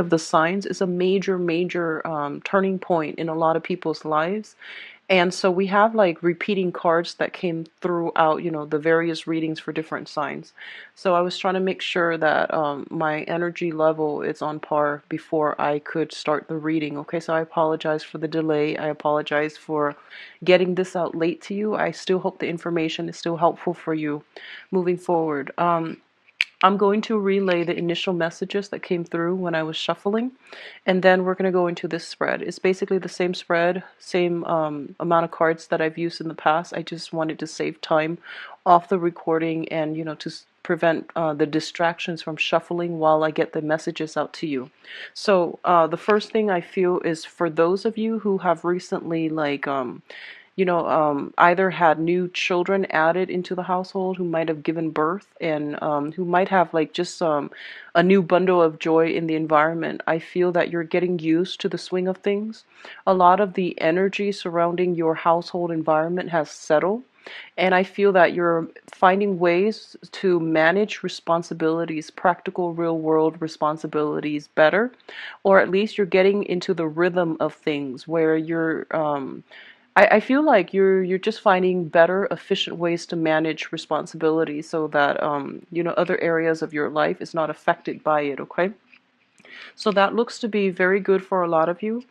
of the signs is a major turning point in a lot of people's lives. And so we have like repeating cards that came throughout, the various readings for different signs. So I was trying to make sure that my energy level is on par before I could start the reading. Okay, so I apologize for the delay. I apologize for getting this out late to you. I still hope the information is still helpful for you moving forward. I'm going to relay the initial messages that came through when I was shuffling, and then we're going to go into this spread. It's basically the same spread, same amount of cards that I've used in the past. I just wanted to save time off the recording and, to prevent the distractions from shuffling while I get the messages out to you. So the first thing I feel is for those of you who have recently, like, either had new children added into the household, who might have given birth, and who might have like just a new bundle of joy in the environment. I feel that you're getting used to the swing of things. A lot of the energy surrounding your household environment has settled. And I feel that you're finding ways to manage responsibilities, practical real world responsibilities better, or at least you're getting into the rhythm of things where I feel like you're just finding better, efficient ways to manage responsibility so that other areas of your life is not affected by it. Okay, so that looks to be very good for a lot of you.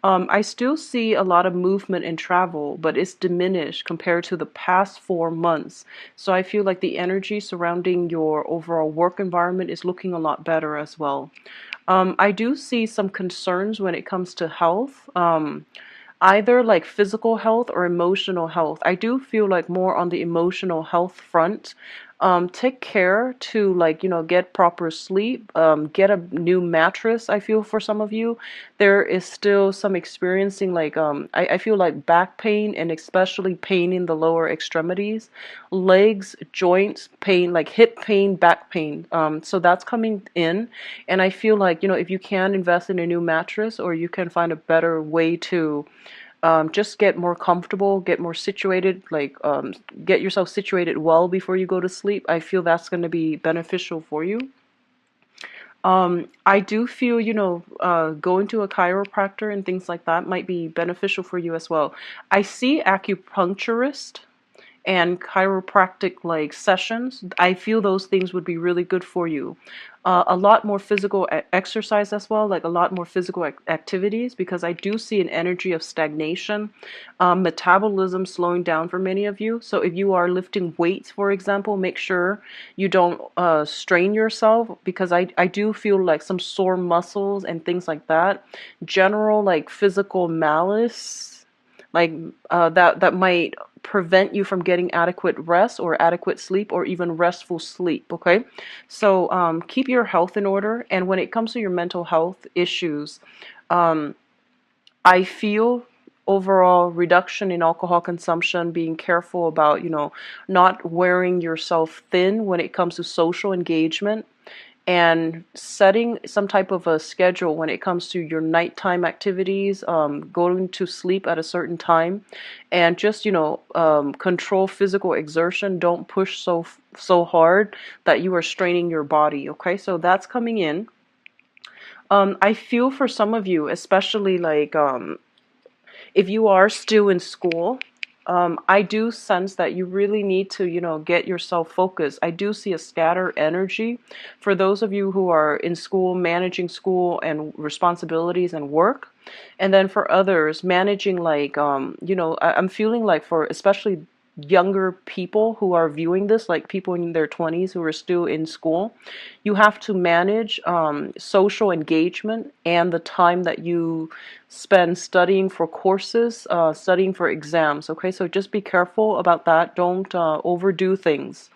I still see a lot of movement and travel, but it's diminished compared to the past 4 months. So I feel like the energy surrounding your overall work environment is looking a lot better as well. I do see some concerns when it comes to health. Either like physical health or emotional health. I do feel like more on the emotional health front. Take care to, like, get proper sleep, get a new mattress. I feel for some of you, there is still some experiencing like, I feel like back pain and especially pain in the lower extremities, legs, joints pain, like hip pain, back pain. So that's coming in. And I feel like, if you can invest in a new mattress or you can find a better way to just get more comfortable, get more situated, like get yourself situated well before you go to sleep. I feel that's going to be beneficial for you. I do feel, going to a chiropractor and things like that might be beneficial for you as well. I see acupuncturist and chiropractic like sessions. I feel those things would be really good for you. A lot more physical exercise as well, like a lot more physical activities, because I do see an energy of stagnation, metabolism slowing down for many of you. So if you are lifting weights, for example, make sure you don't strain yourself, because I do feel like some sore muscles and things like that. General like physical malice, like that might prevent you from getting adequate rest or adequate sleep or even restful sleep. Okay, so keep your health in order. And when it comes to your mental health issues, um, I feel overall reduction in alcohol consumption, being careful about, not wearing yourself thin when it comes to social engagement, and setting some type of a schedule when it comes to your nighttime activities, going to sleep at a certain time, and just, control physical exertion. Don't push so hard that you are straining your body. Okay, so that's coming in. I feel for some of you, especially like if you are still in school, I do sense that you really need to, get yourself focused. I do see a scattered energy for those of you who are in school, managing school and responsibilities and work. And then for others, managing like, I'm feeling like for especially younger people who are viewing this, like people in their 20s who are still in school, you have to manage social engagement and the time that you spend studying for courses, studying for exams. Okay, so just be careful about that. Don't overdo things.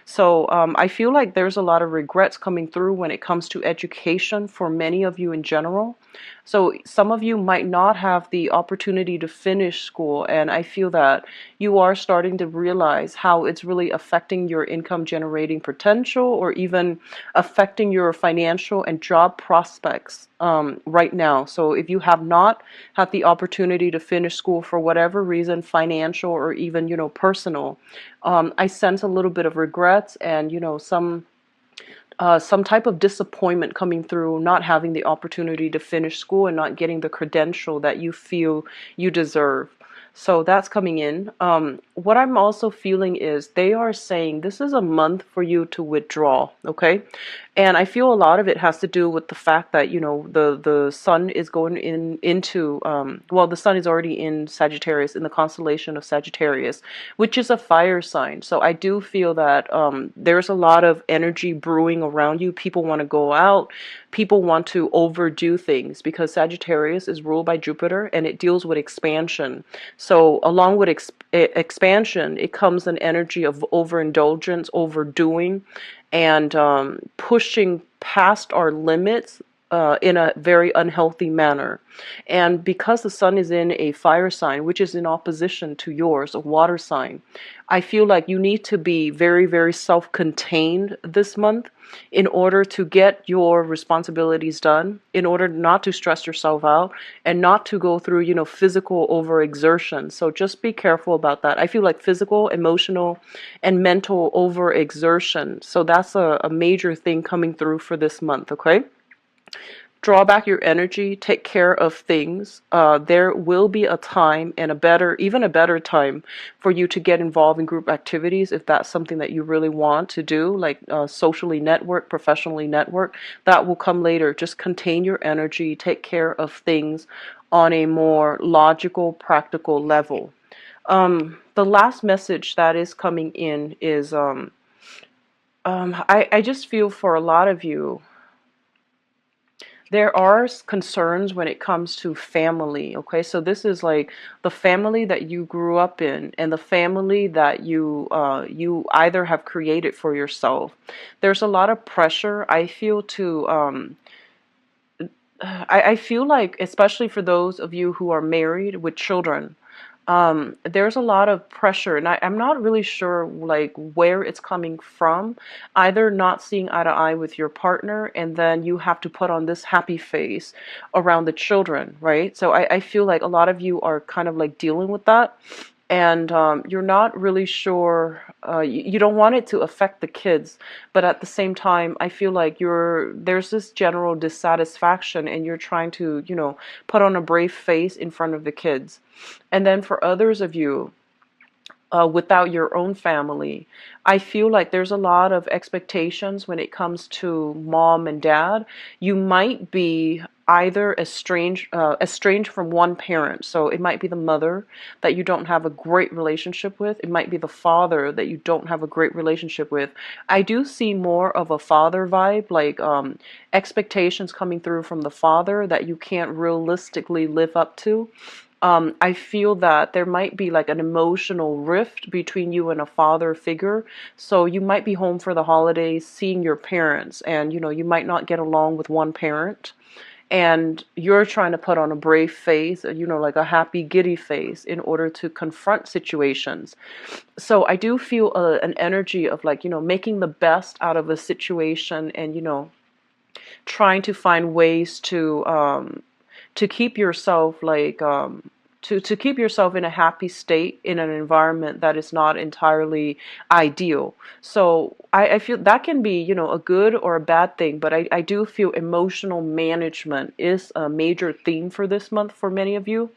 So I feel like there's a lot of regrets coming through when it comes to education for many of you in general. So some of you might not have the opportunity to finish school, and I feel that you are starting to realize how it's really affecting your income generating potential, or even affecting your financial and job prospects right now. So if you have not had the opportunity to finish school for whatever reason, financial or even, personal, I sense a little bit of regrets and, some some type of disappointment coming through not having the opportunity to finish school and not getting the credential that you feel you deserve. So that's coming in. What I'm also feeling is they are saying this is a month for you to withdraw, okay? And I feel a lot of it has to do with the fact that, the sun is going into well, the sun is already in Sagittarius, in the constellation of Sagittarius, which is a fire sign. So I do feel that there's a lot of energy brewing around you. People want to go out. People want to overdo things because Sagittarius is ruled by Jupiter and it deals with expansion. So along with expansion, it comes an energy of overindulgence, overdoing, and pushing past our limits in a very unhealthy manner. And because the sun is in a fire sign, which is in opposition to yours, a water sign, I feel like you need to be very, very self-contained this month in order to get your responsibilities done, in order not to stress yourself out and not to go through, physical overexertion. So just be careful about that. I feel like physical, emotional, and mental overexertion. So that's a major thing coming through for this month, okay? Draw back your energy, take care of things. There will be a time and even a better time for you to get involved in group activities if that's something that you really want to do, like socially network, professionally network. That will come later. Just contain your energy, take care of things on a more logical, practical level. The last message that is coming in is I just feel for a lot of you, there are concerns when it comes to family, okay? So this is like the family that you grew up in and the family that you either have created for yourself. There's a lot of pressure, I feel, to I feel like, especially for those of you who are married with children, there's a lot of pressure, and I'm not really sure like where it's coming from. Either not seeing eye to eye with your partner, and then you have to put on this happy face around the children, right? So I feel like a lot of you are kind of like dealing with that, and you're not really sure. You don't want it to affect the kids, but at the same time, I feel like there's this general dissatisfaction, and you're trying to, put on a brave face in front of the kids. And then for others of you, without your own family, I feel like there's a lot of expectations when it comes to mom and dad. You might be either estranged from one parent. So it might be the mother that you don't have a great relationship with. It might be the father that you don't have a great relationship with. I do see more of a father vibe, like expectations coming through from the father that you can't realistically live up to. I feel that there might be like an emotional rift between you and a father figure. So you might be home for the holidays, seeing your parents, and you might not get along with one parent. And you're trying to put on a brave face, like a happy, giddy face in order to confront situations. So I do feel an energy of like, making the best out of a situation and, trying to find ways to keep yourself like to keep yourself in a happy state in an environment that is not entirely ideal. So I feel that can be, a good or a bad thing, but I do feel emotional management is a major theme for this month for many of you.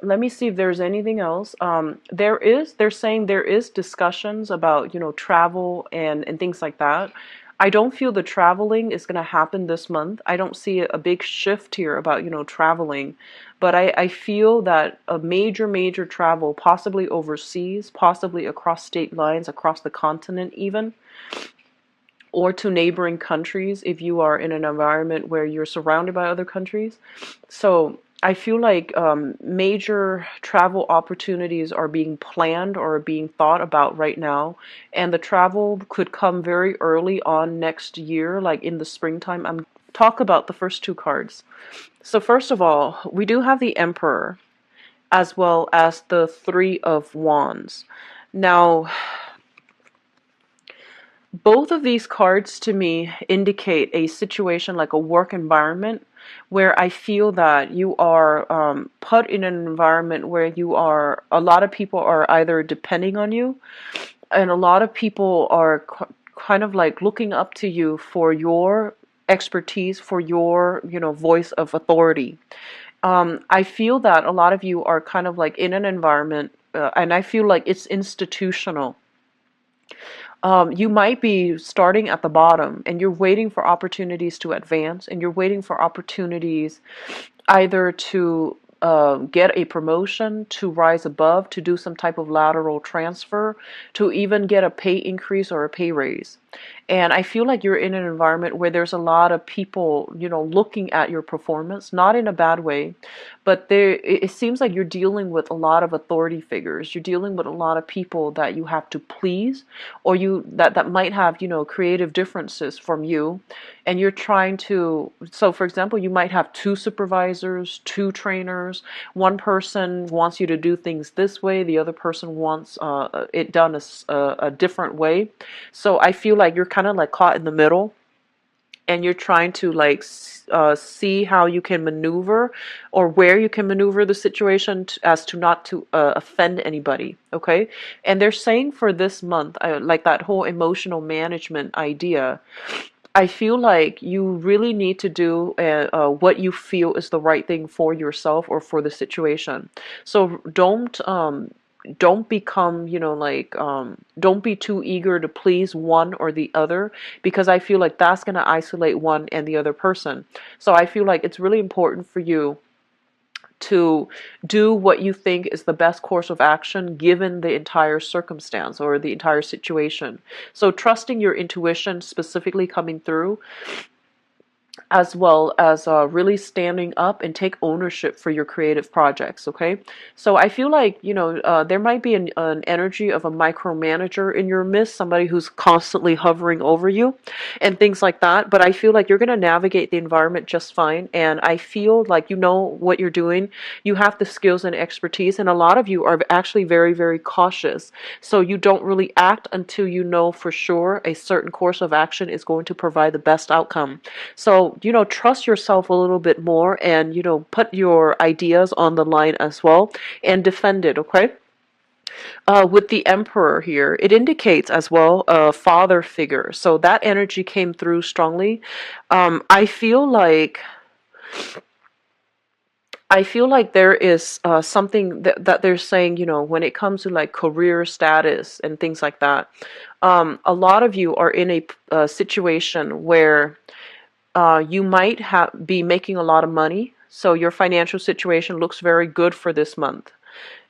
Let me see if there's anything else. They're saying there is discussions about, travel and things like that. I don't feel the traveling is going to happen this month. I don't see a big shift here about, traveling, but I feel that a major, major travel, possibly overseas, possibly across state lines, across the continent even, or to neighboring countries if you are in an environment where you're surrounded by other countries. So I feel like major travel opportunities are being planned or being thought about right now, and the travel could come very early on next year, like in the springtime. I'm talk about the first two cards. So first of all, we do have the Emperor as well as the Three of Wands. Now, both of these cards to me indicate a situation like a work environment where I feel that you are put in an environment where a lot of people are either depending on you, and a lot of people are kind of like looking up to you for your expertise, for your, voice of authority. I feel that a lot of you are kind of like in an environment, and I feel like it's institutional. You might be starting at the bottom and you're waiting for opportunities to advance, and you're waiting for opportunities either to get a promotion, to rise above, to do some type of lateral transfer, to even get a pay increase or a pay raise. And I feel like you're in an environment where there's a lot of people, looking at your performance, not in a bad way, but it seems like you're dealing with a lot of authority figures. You're dealing with a lot of people that you have to please, or that might have, creative differences from you. And you're trying to, so for example, you might have two supervisors, two trainers. One person wants you to do things this way, the other person wants it done a different way. So I feel like you're kind of like caught in the middle, and you're trying to like see how you can maneuver, or where you can maneuver the situation as to not to offend anybody. Okay. And they're saying for this month, like that whole emotional management idea, I feel like you really need to do what you feel is the right thing for yourself or for the situation. So don't become, don't be too eager to please one or the other, because I feel like that's going to isolate one and the other person. So I feel like it's really important for you to do what you think is the best course of action given the entire circumstance or the entire situation. So trusting your intuition specifically coming through, as well as really standing up and take ownership for your creative projects. Okay, so I feel like there might be an energy of a micromanager in your midst, somebody who's constantly hovering over you and things like that, but I feel like you're going to navigate the environment just fine. And I feel like you know what you're doing, you have the skills and expertise, and a lot of you are actually very, very cautious, so you don't really act until you know for sure a certain course of action is going to provide the best outcome. So trust yourself a little bit more, and, put your ideas on the line as well and defend it, okay? With the Emperor here, it indicates as well a father figure. So that energy came through strongly. I feel like there is something that they're saying, when it comes to like career status and things like that. A lot of you are in a situation where you might be making a lot of money, so your financial situation looks very good for this month.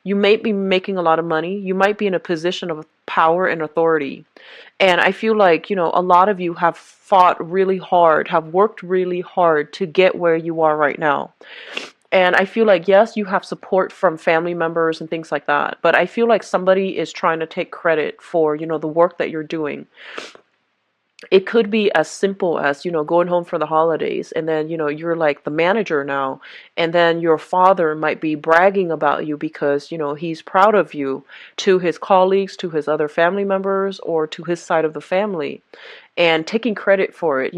You may be making a lot of money. You might be in a position of power and authority. And I feel like, a lot of you have fought really hard, have worked really hard to get where you are right now. And I feel like, yes, you have support from family members and things like that, but I feel like somebody is trying to take credit for, the work that you're doing. It could be as simple as, going home for the holidays, and then, you're like the manager now, and then your father might be bragging about you because, he's proud of you to his colleagues, to his other family members, or to his side of the family, and taking credit for it.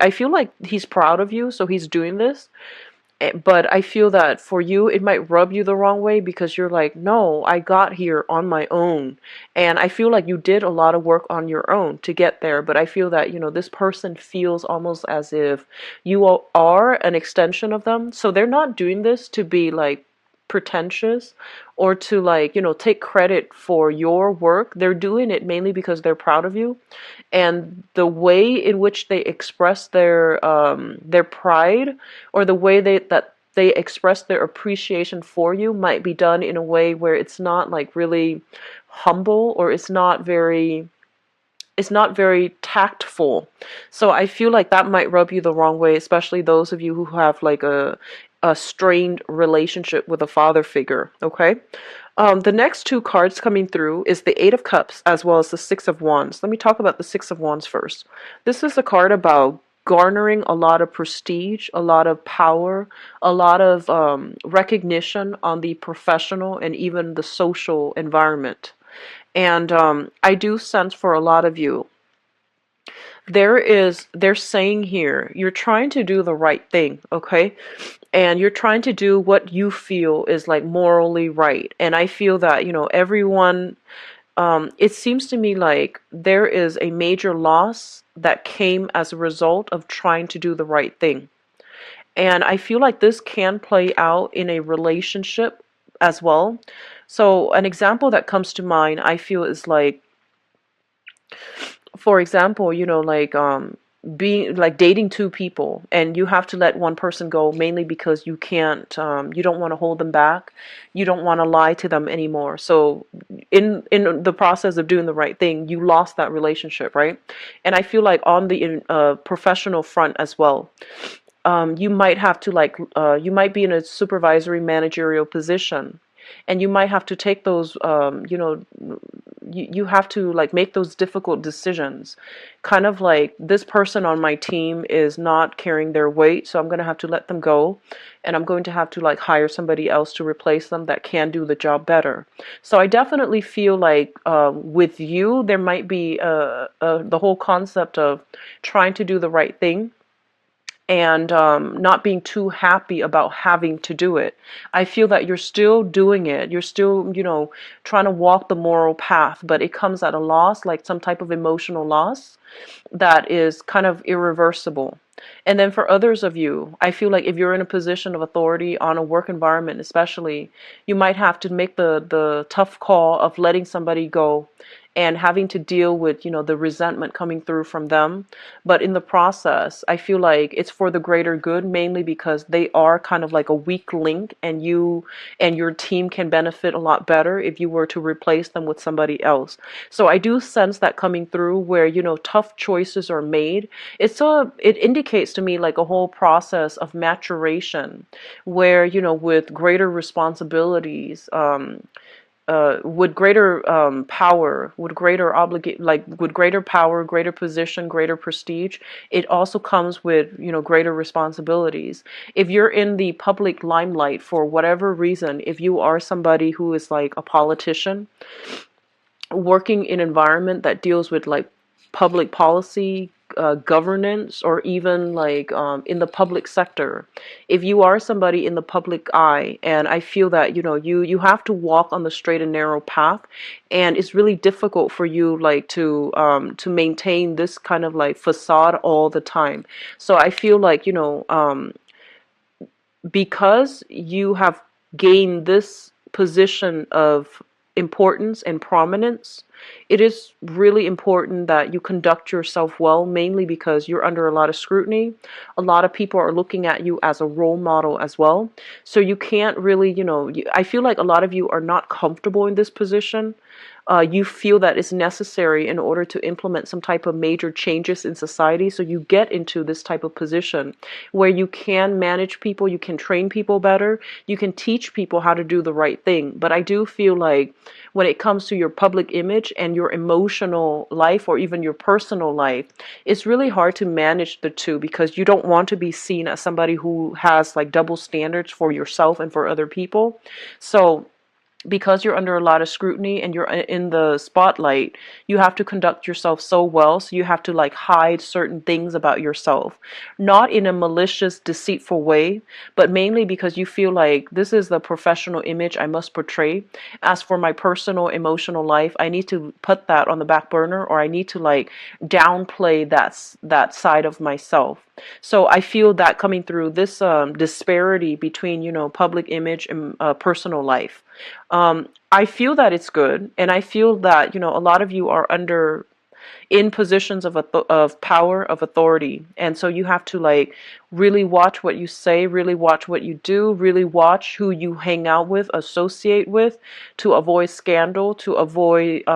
I feel like he's proud of you, so he's doing this. But I feel that for you, it might rub you the wrong way, because you're like, no, I got here on my own. And I feel like you did a lot of work on your own to get there. But I feel that, this person feels almost as if you are an extension of them. So they're not doing this to be like pretentious or to like, take credit for your work. They're doing it mainly because they're proud of you. And the way in which they express their pride, or the way that they express their appreciation for you, might be done in a way where it's not like really humble, or it's not very tactful. So I feel like that might rub you the wrong way, especially those of you who have like a strained relationship with a father figure. Okay. The next two cards coming through is the Eight of Cups as well as the Six of Wands. Let me talk about the Six of Wands first. This is a card about garnering a lot of prestige, a lot of power, a lot of recognition on the professional and even the social environment. And I do sense for a lot of you, they're saying here, you're trying to do the right thing, okay? And you're trying to do what you feel is like morally right. And I feel that, everyone it seems to me like there is a major loss that came as a result of trying to do the right thing. And I feel like this can play out in a relationship as well. So, an example that comes to mind, I feel, is like, for example, like being like dating two people, and you have to let one person go mainly because you can't, you don't want to hold them back, you don't want to lie to them anymore. So in the process of doing the right thing, you lost that relationship, right? And I feel like on the professional front as well, you might have to like you might be in a supervisory managerial position, and you might have to take those you have to like make those difficult decisions, kind of like, this person on my team is not carrying their weight, so I'm going to have to let them go, and I'm going to have to like hire somebody else to replace them that can do the job better. So I definitely feel like with you there might be the whole concept of trying to do the right thing, and not being too happy about having to do it. I feel that you're still doing it. You're still, trying to walk the moral path, but it comes at a loss, like some type of emotional loss that is kind of irreversible. And then for others of you, I feel like if you're in a position of authority on a work environment, especially, you might have to make the tough call of letting somebody go and having to deal with, the resentment coming through from them. But in the process, I feel like it's for the greater good, mainly because they are kind of like a weak link, and you and your team can benefit a lot better if you were to replace them with somebody else. So I do sense that coming through, where, tough choices are made. It indicates to me like a whole process of maturation, where, with greater responsibilities, with greater power, with greater with greater power, greater position, greater prestige, it also comes with, greater responsibilities. If you're in the public limelight for whatever reason, if you are somebody who is like a politician, working in an environment that deals with like public policy, governance, or even like in the public sector, if you are somebody in the public eye, and I feel that, you have to walk on the straight and narrow path, and it's really difficult for you like to maintain this kind of like facade all the time. So I feel like, because you have gained this position of importance and prominence, it is really important that you conduct yourself well, mainly because you're under a lot of scrutiny. A lot of people are looking at you as a role model as well. So you can't really, I feel like a lot of you are not comfortable in this position. You feel that it's necessary in order to implement some type of major changes in society. So you get into this type of position where you can manage people, you can train people better, you can teach people how to do the right thing. But I do feel like when it comes to your public image and your emotional life, or even your personal life, it's really hard to manage the two, because you don't want to be seen as somebody who has like double standards for yourself and for other people. So because you're under a lot of scrutiny and you're in the spotlight, you have to conduct yourself so well. So you have to like hide certain things about yourself, not in a malicious, deceitful way, but mainly because you feel like this is the professional image I must portray. As for my personal emotional life, I need to put that on the back burner, or I need to like downplay that side of myself. So I feel that coming through this disparity between, public image and personal life. I feel that it's good, and I feel that, a lot of you are in positions of power, of authority, and so you have to like really watch what you say, really watch what you do, really watch who you hang out with, associate with, to avoid scandal, to avoid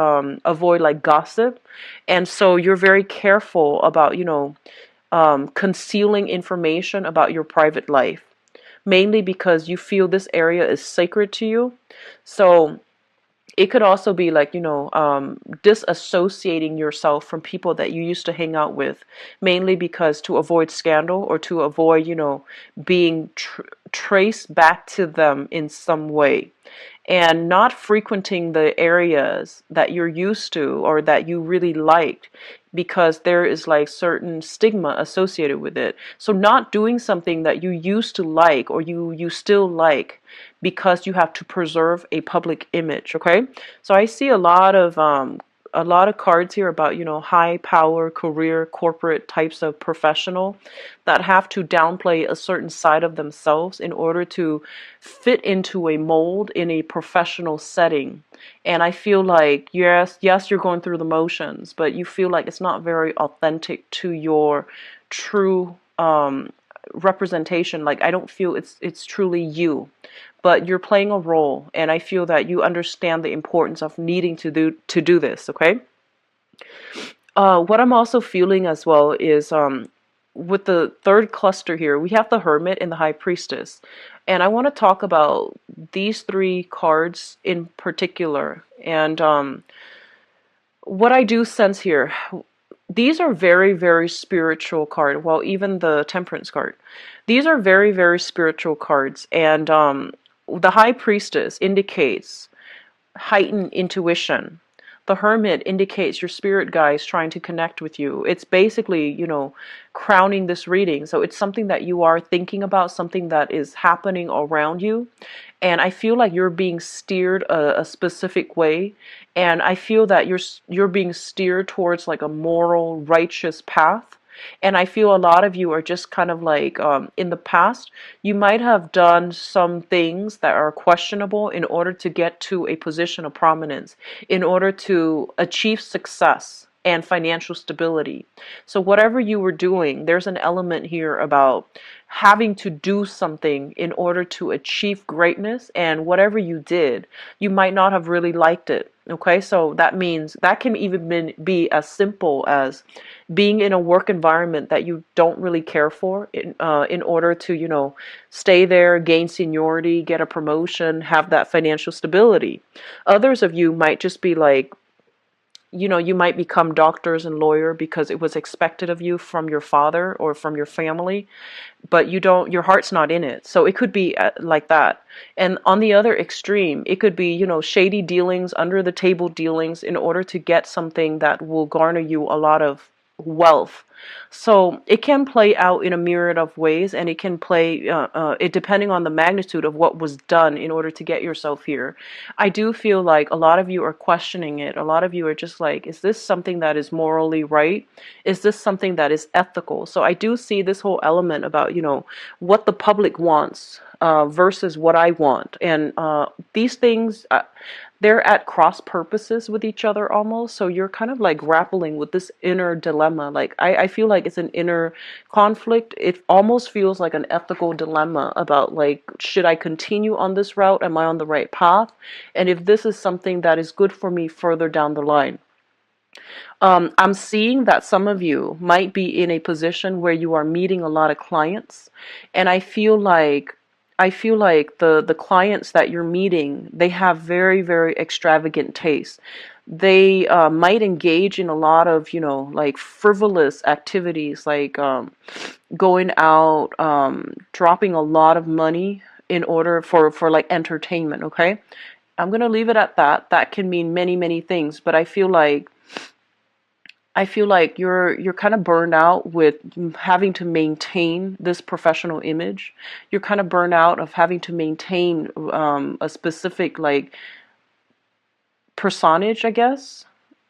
like gossip. And so you're very careful about, concealing information about your private life, mainly because you feel this area is sacred to you. So it could also be like, disassociating yourself from people that you used to hang out with, mainly because to avoid scandal, or to avoid, being traced back to them in some way, and not frequenting the areas that you're used to or that you really liked, because there is like certain stigma associated with it. So not doing something that you used to like or you still like because you have to preserve a public image, okay? So I see a lot of cards here about, you know, high power, career, corporate types of professional that have to downplay a certain side of themselves in order to fit into a mold in a professional setting. And I feel like, yes, you're going through the motions, but you feel like it's not very authentic to your true representation. Like, I don't feel it's truly you, but you're playing a role, and I feel that you understand the importance of needing to do this, okay? What I'm also feeling as well is with the third cluster here, we have the Hermit and the High Priestess. And I want to talk about these three cards in particular. And what I do sense here, these are very, very spiritual cards. Well, even the Temperance card. These are very, very spiritual cards. And the High Priestess indicates heightened intuition. The Hermit indicates your spirit guides trying to connect with you. It's basically, you know, crowning this reading. So it's something that you are thinking about, something that is happening around you. And I feel like you're being steered a specific way. And I feel that you're being steered towards like a moral, righteous path. And I feel a lot of you are just kind of like, in the past, you might have done some things that are questionable in order to get to a position of prominence, in order to achieve success and financial stability. So whatever you were doing, there's an element here about having to do something in order to achieve greatness, and whatever you did, you might not have really liked it. Okay, so that means that can even be as simple as being in a work environment that you don't really care for in order to, you know, stay there, gain seniority, get a promotion, have that financial stability. Others of you might just be like, you know, you might become doctors and lawyer because it was expected of you from your father or from your family, but you don't, your heart's not in it. So it could be like that. And on the other extreme, it could be, you know, shady dealings, under the table dealings in order to get something that will garner you a lot of wealth. So it can play out in a myriad of ways, and it can play it depending on the magnitude of what was done in order to get yourself here. I do feel like a lot of you are questioning it. A lot of you are just like, is this something that is morally right? Is this something that is ethical? So I do see this whole element about, you know, what the public wants versus what I want. And these things, they're at cross purposes with each other almost. So you're kind of like grappling with this inner dilemma. Like I feel like it's an inner conflict. It almost feels like an ethical dilemma about like, should I continue on this route? Am I on the right path? And if this is something that is good for me further down the line. I'm seeing that some of you might be in a position where you are meeting a lot of clients, and I feel like the clients that you're meeting, they have very, very extravagant tastes. They might engage in a lot of, you know, like frivolous activities, like going out, dropping a lot of money in order for like entertainment. Okay, I'm gonna leave it at that. That can mean many, many things, but I feel like you're kind of burned out with having to maintain this professional image. You're kind of burned out of having to maintain a specific like personage, I guess,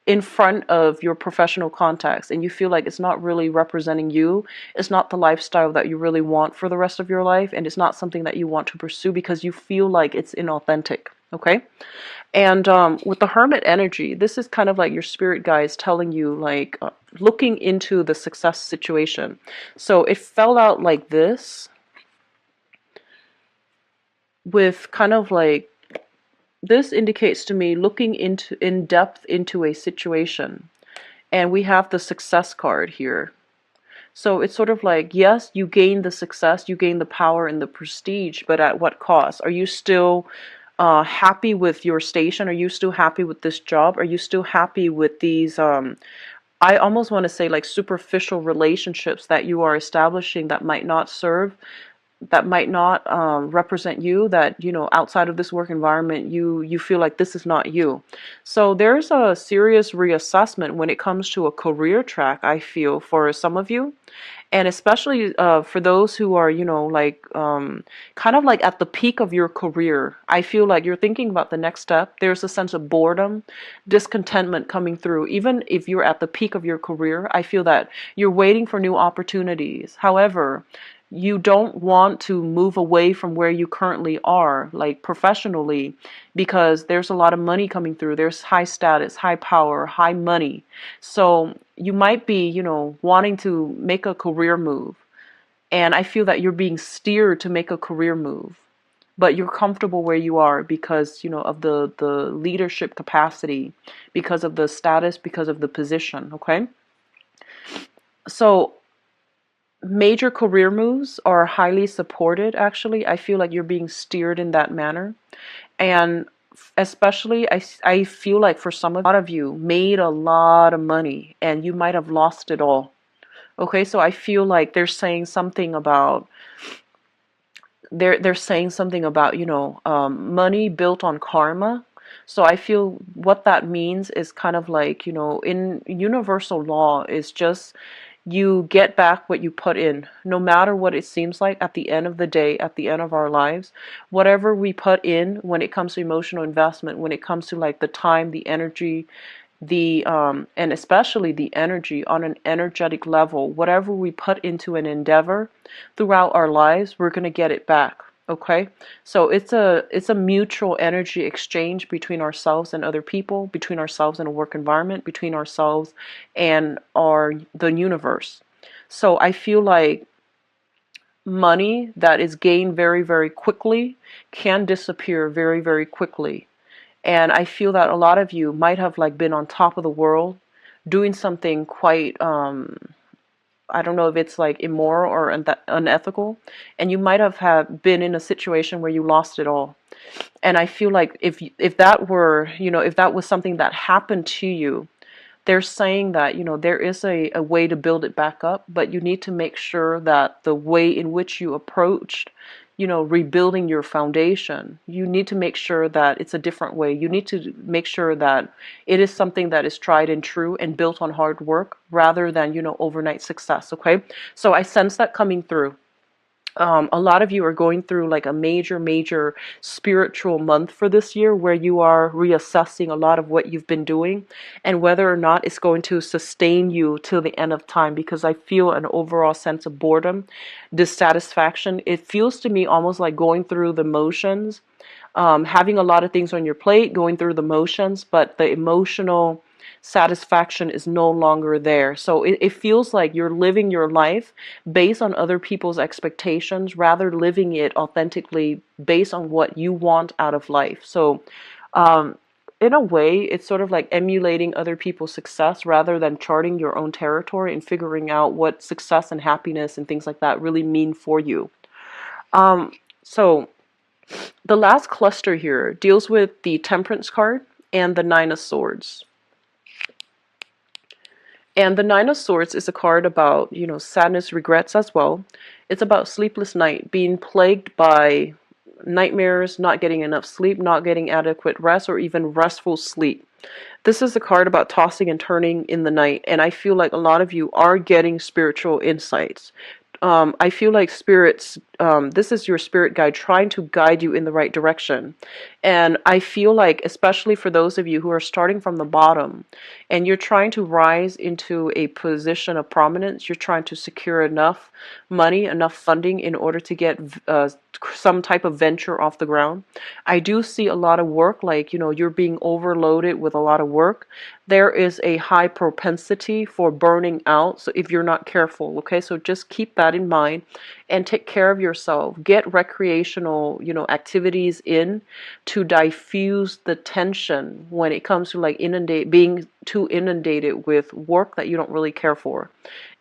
in front of your professional contacts, and you feel like it's not really representing you. It's not the lifestyle that you really want for the rest of your life, and it's not something that you want to pursue because you feel like it's inauthentic. Okay? And with the Hermit energy, this is kind of like your spirit guides telling you, like, looking into the success situation. So it fell out like this, with kind of like, this indicates to me looking into in depth into a situation. And we have the success card here. So it's sort of like, yes, you gain the success, you gain the power and the prestige, but at what cost? Are you still happy with your station? Are you still happy with this job? Are you still happy with these, I almost want to say like superficial relationships that you are establishing that might not serve that might not represent you, that, you know, outside of this work environment, you feel like this is not you. So there's a serious reassessment when it comes to a career track, I feel, for some of you. And especially for those who are, you know, like kind of like at the peak of your career, I feel like you're thinking about the next step. There's a sense of boredom, discontentment coming through. Even if you're at the peak of your career, I feel that you're waiting for new opportunities. However, you don't want to move away from where you currently are, like professionally, because there's a lot of money coming through. There's high status, high power, high money. So you might be, you know, wanting to make a career move. And I feel that you're being steered to make a career move. But you're comfortable where you are because, you know, of the leadership capacity, because of the status, because of the position, okay? So major career moves are highly supported, actually. I feel like you're being steered in that manner. And especially, I feel like for some of a lot of you made a lot of money and you might have lost it all. Okay, so I feel like they're saying something about, you know, money built on karma. So I feel what that means is kind of like, you know, in universal law is just you get back what you put in, no matter what it seems like at the end of the day, at the end of our lives. Whatever we put in when it comes to emotional investment, when it comes to like the time, the energy, the and especially the energy on an energetic level, whatever we put into an endeavor throughout our lives, we're going to get it back. Okay, so it's a mutual energy exchange between ourselves and other people, between ourselves and a work environment, between ourselves and the universe. So I feel like money that is gained very, very quickly can disappear very, very quickly. And I feel that a lot of you might have like been on top of the world doing something quite I don't know if it's like immoral or unethical, and you might have been in a situation where you lost it all. And I feel like if that were, you know, if that was something that happened to you, they're saying that, you know, there is a way to build it back up, but you need to make sure that the way in which you approached, you know, rebuilding your foundation, you need to make sure that it's a different way. You need to make sure that it is something that is tried and true and built on hard work rather than, you know, overnight success. Okay. So I sense that coming through. A lot of you are going through like a major, major spiritual month for this year where you are reassessing a lot of what you've been doing and whether or not it's going to sustain you till the end of time, because I feel an overall sense of boredom, dissatisfaction. It feels to me almost like going through the motions, having a lot of things on your plate, going through the motions, but the emotional satisfaction is no longer there. So it feels like you're living your life based on other people's expectations rather living it authentically based on what you want out of life. So in a way, it's sort of like emulating other people's success rather than charting your own territory and figuring out what success and happiness and things like that really mean for you. So the last cluster here deals with the Temperance card and the Nine of Swords. And the Nine of Swords is a card about, you know, sadness, regrets as well. It's about sleepless night, being plagued by nightmares, not getting enough sleep, not getting adequate rest, or even restful sleep. This is a card about tossing and turning in the night, and I feel like a lot of you are getting spiritual insights. I feel like spirits, this is your spirit guide trying to guide you in the right direction. And I feel like, especially for those of you who are starting from the bottom and you're trying to rise into a position of prominence, you're trying to secure enough money, enough funding in order to get some type of venture off the ground. I do see a lot of work, like, you know, you're being overloaded with a lot of work. There is a high propensity for burning out, so if you're not careful, okay? So just keep that in mind and take care of yourself. Get recreational, you know, activities in to diffuse the tension when it comes to like being too inundated with work that you don't really care for.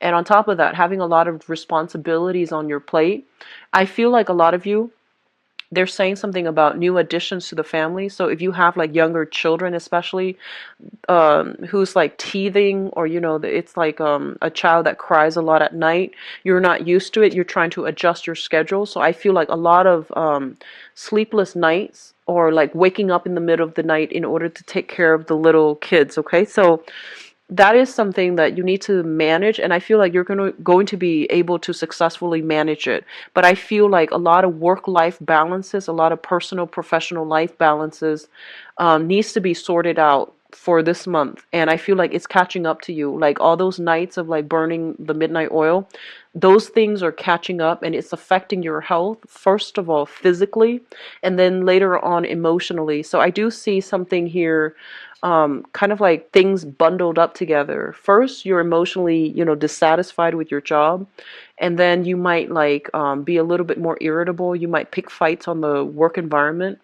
And on top of that, having a lot of responsibilities on your plate. I feel like a lot of you, they're saying something about new additions to the family. So if you have like younger children, especially, who's like teething, or it's like a child that cries a lot at night, you're not used to it, you're trying to adjust your schedule. So I feel like a lot of sleepless nights, or like waking up in the middle of the night in order to take care of the little kids. Okay, so that is something that you need to manage, and I feel like you're going to be able to successfully manage it. But I feel like a lot of work life balances, a lot of personal professional life balances, needs to be sorted out for this month, and I feel like it's catching up to you. Like all those nights of like burning the midnight oil, those things are catching up, and it's affecting your health, first of all physically, and then later on emotionally. So I do see something here, kind of like things bundled up together. First, you're emotionally, dissatisfied with your job, and then you might like be a little bit more irritable. You might pick fights on the work environment,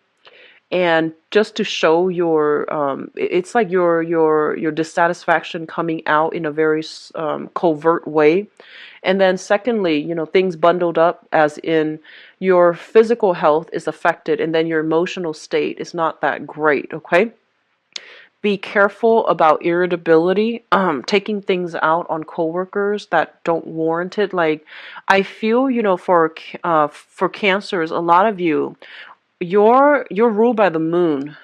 and just to show your, it's like your dissatisfaction coming out in a very covert way. And then secondly, things bundled up, as in your physical health is affected, and then your emotional state is not that great. Okay, be careful about irritability, taking things out on coworkers that don't warrant it. Like, I feel, for cancers, a lot of you, you're ruled by the moon,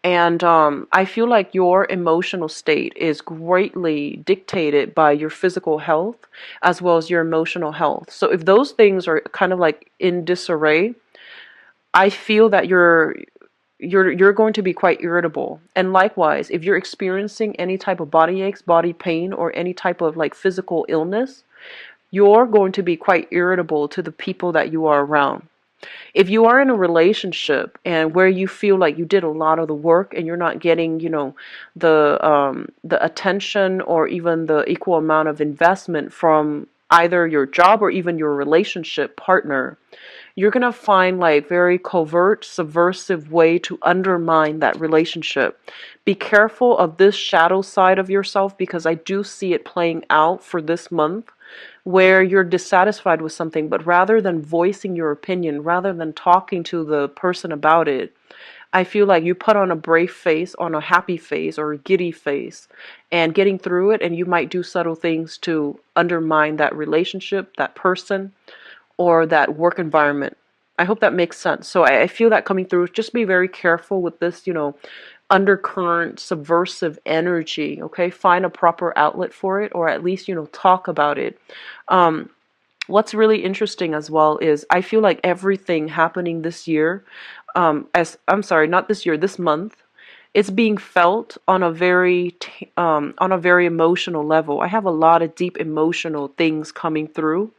and I feel like your emotional state is greatly dictated by your physical health as well as your emotional health. So if those things are kind of like in disarray, I feel that you're going to be quite irritable. And likewise, if you're experiencing any type of body aches, body pain, or any type of like physical illness, you're going to be quite irritable to the people that you are around. If you are in a relationship and where you feel like you did a lot of the work and you're not getting, the attention or even the equal amount of investment from either your job or even your relationship partner, you're going to find like very covert, subversive way to undermine that relationship. Be careful of this shadow side of yourself, because I do see it playing out for this month, where you're dissatisfied with something, but rather than voicing your opinion, rather than talking to the person about it, I feel like you put on a brave face, on a happy face, or a giddy face, and getting through it, and you might do subtle things to undermine that relationship, that person, or that work environment. I hope that makes sense. So I feel that coming through. Just be very careful with this, undercurrent subversive energy. Okay, find a proper outlet for it, or at least talk about it. What's really interesting as well is I feel like everything happening this year, as I'm sorry, not this year, this month, it's being felt on a very emotional level. I have a lot of deep emotional things coming through,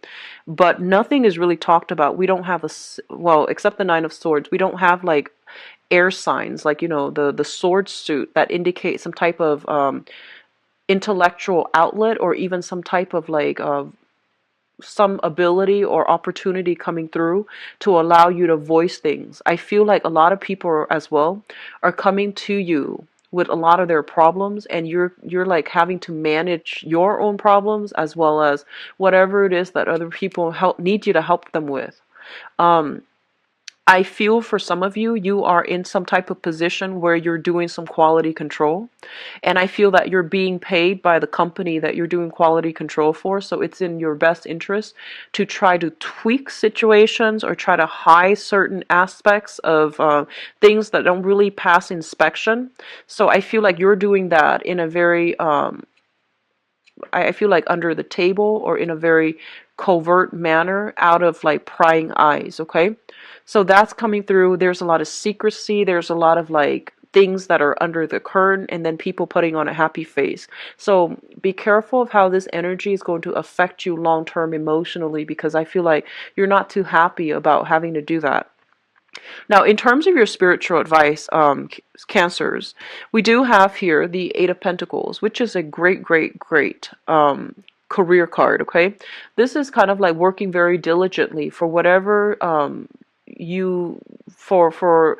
but nothing is really talked about. We don't have well, except the Nine of Swords, we don't have like air signs, like the sword suit that indicates some type of intellectual outlet, or even some type of like some ability or opportunity coming through to allow you to voice things. I feel like a lot of people as well are coming to you with a lot of their problems, and you're like having to manage your own problems as well as whatever it is that other people need you to help them with. I feel for some of you, you are in some type of position where you're doing some quality control. And I feel that you're being paid by the company that you're doing quality control for. So it's in your best interest to try to tweak situations or try to hide certain aspects of things that don't really pass inspection. So I feel like you're doing that in a very, I feel like under the table or in a very covert manner, out of like prying eyes. Okay, so that's coming through. There's a lot of secrecy, there's a lot of like things that are under the curtain, and then people putting on a happy face. So be careful of how this energy is going to affect you long term emotionally, because I feel like you're not too happy about having to do that. Now, in terms of your spiritual advice, Cancers, we do have here the Eight of Pentacles, which is a great, great, great career card, okay? This is kind of like working very diligently for whatever you for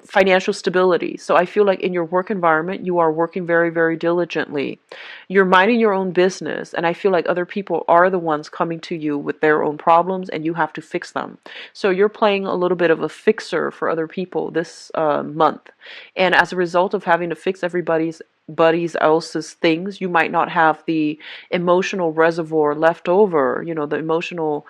financial stability. So I feel like in your work environment, you are working very, very diligently. You're minding your own business, and I feel like other people are the ones coming to you with their own problems, and you have to fix them. So you're playing a little bit of a fixer for other people this month, and as a result of having to fix everybody's buddies else's things, you might not have the emotional reservoir left over, the emotional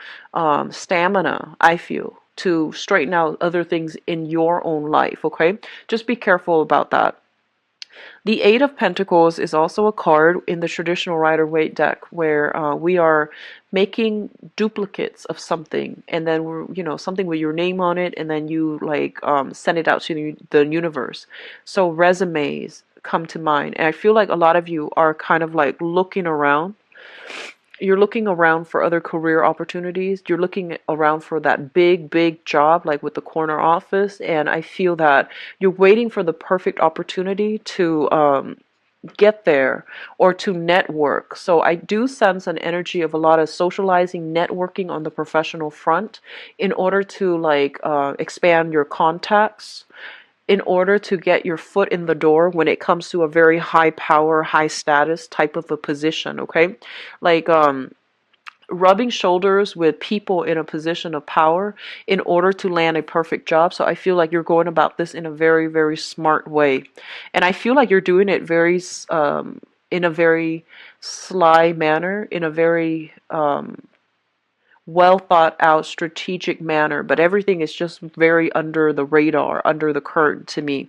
stamina, I feel, to straighten out other things in your own life, okay? Just be careful about that. The Eight of Pentacles is also a card in the traditional Rider-Waite deck where we are making duplicates of something, and then something with your name on it, and then you like send it out to the universe. So resumes come to mind, and I feel like a lot of you are kind of like looking around. You're looking around for other career opportunities. You're looking around for that big, big job, like with the corner office. And I feel that you're waiting for the perfect opportunity to get there or to network. So I do sense an energy of a lot of socializing, networking on the professional front in order to like expand your contacts, in order to get your foot in the door when it comes to a very high power, high status type of a position, okay? Like rubbing shoulders with people in a position of power in order to land a perfect job. So I feel like you're going about this in a very, very smart way. And I feel like you're doing it in a very sly manner, in a very well thought out strategic manner, but everything is just very under the radar, under the curtain to me.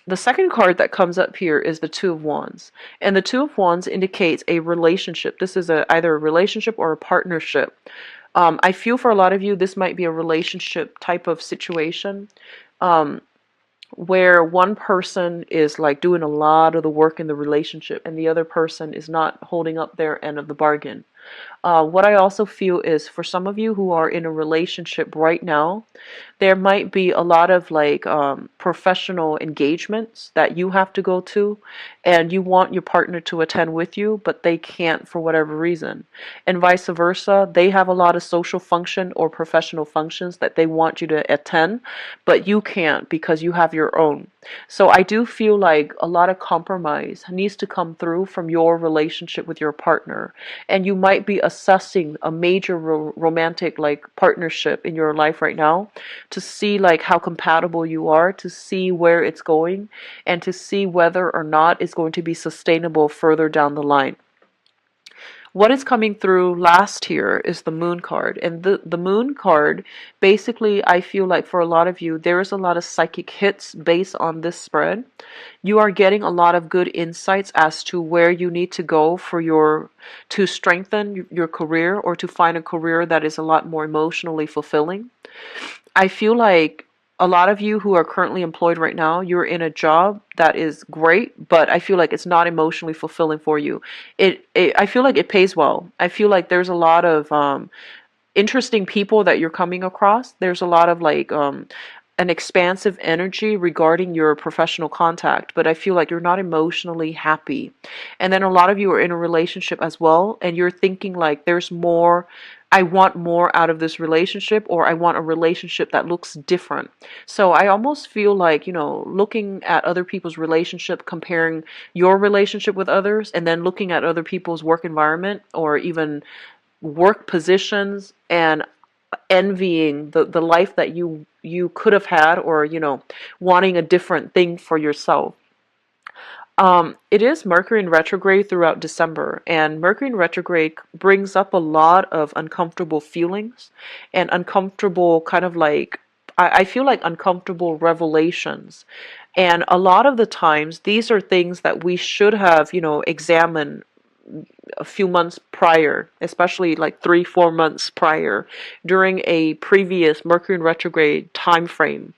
The second card that comes up here is the Two of Wands, and the Two of Wands indicates a relationship. This is either a relationship or a partnership. I feel for a lot of you this might be a relationship type of situation, where one person is like doing a lot of the work in the relationship and the other person is not holding up their end of the bargain. What I also feel is for some of you who are in a relationship right now, there might be a lot of like professional engagements that you have to go to, and you want your partner to attend with you, but they can't for whatever reason. And vice versa, they have a lot of social function or professional functions that they want you to attend, but you can't because you have your own. So I do feel like a lot of compromise needs to come through from your relationship with your partner, and you might be assessing a major romantic like partnership in your life right now to see like how compatible you are, to see where it's going, and to see whether or not it's going to be sustainable further down the line. What is coming through last here is the Moon card. And the Moon card, basically, I feel like for a lot of you, there is a lot of psychic hits based on this spread. You are getting a lot of good insights as to where you need to go to strengthen your career or to find a career that is a lot more emotionally fulfilling. I feel like a lot of you who are currently employed right now, you're in a job that is great, but I feel like it's not emotionally fulfilling for you. I feel like it pays well. I feel like there's a lot of interesting people that you're coming across. There's a lot of like an expansive energy regarding your professional contact, but I feel like you're not emotionally happy. And then a lot of you are in a relationship as well, and you're thinking like there's more. I want more out of this relationship, or I want a relationship that looks different. So I almost feel like, looking at other people's relationship, comparing your relationship with others, and then looking at other people's work environment or even work positions and envying the life that you could have had, or wanting a different thing for yourself. It is Mercury in retrograde throughout December, and Mercury in retrograde brings up a lot of uncomfortable feelings and uncomfortable kind of like, I feel like uncomfortable revelations. And a lot of the times, these are things that we should have, examined a few months prior, especially like 3-4 months prior, during a previous Mercury in retrograde time frame.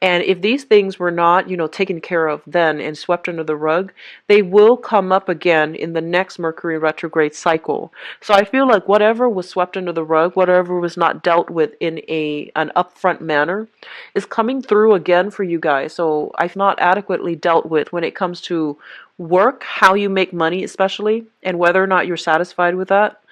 And if these things were not, taken care of then and swept under the rug, they will come up again in the next Mercury retrograde cycle. So I feel like whatever was swept under the rug, whatever was not dealt with in an upfront manner, is coming through again for you guys. So I've not adequately dealt with when it comes to work, how you make money especially, and whether or not you're satisfied with that.